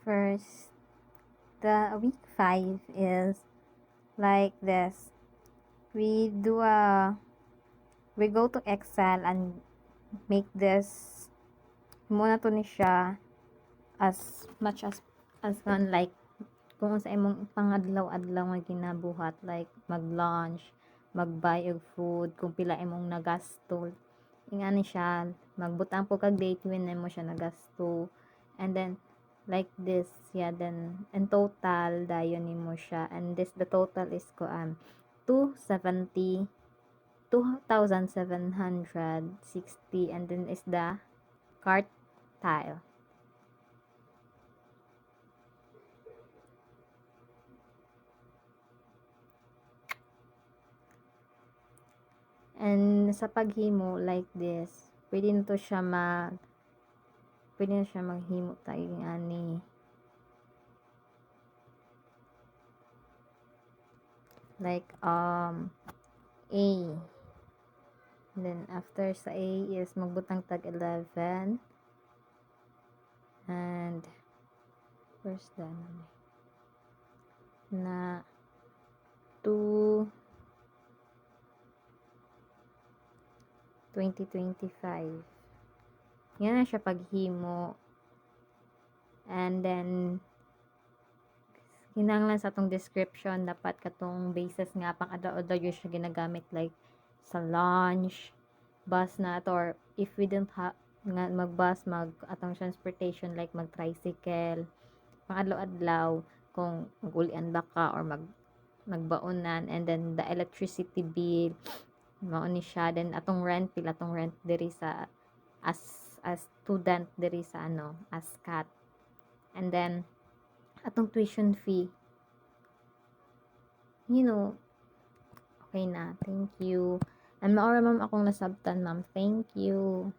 First, the week 5 is like this. We go to Excel and make this muna to ni siya as much as on like kung sa imong pangadlaw-adlaw nga ginabuhat, like mag-lunch, mag-buy og food, kung pila imong nagasto, ingani siya, magbutang po kag date when mo siya nagasto, and then like this, yeah, then in total dayon nimo siya, and this the total is ko 2,760, and then is the cart tile. And sa paghimo like this, pwede na siya maghimo tayo ani like A. Then after sa A is magbutang tag 11, and first na 2 2025. Yan na siya paghimo. And then kinahanglan sa atong description dapat katong basis nga pang adlaw-adlaw yun siya ginagamit, like sa lunch, bus na to, or if we don't have nga mag-bus, atong transportation like mag-tricycle, pang adlaw-adlaw kung mag-ulian ba ka or magbaonan, and then the electricity bill mao ni siya, then atong rent, pila atong rent diri sa as student diri sa ASCAT, and then atong tuition fee, okay na. Thank you. And maura ma'am akong nasabtan, ma'am. Thank you.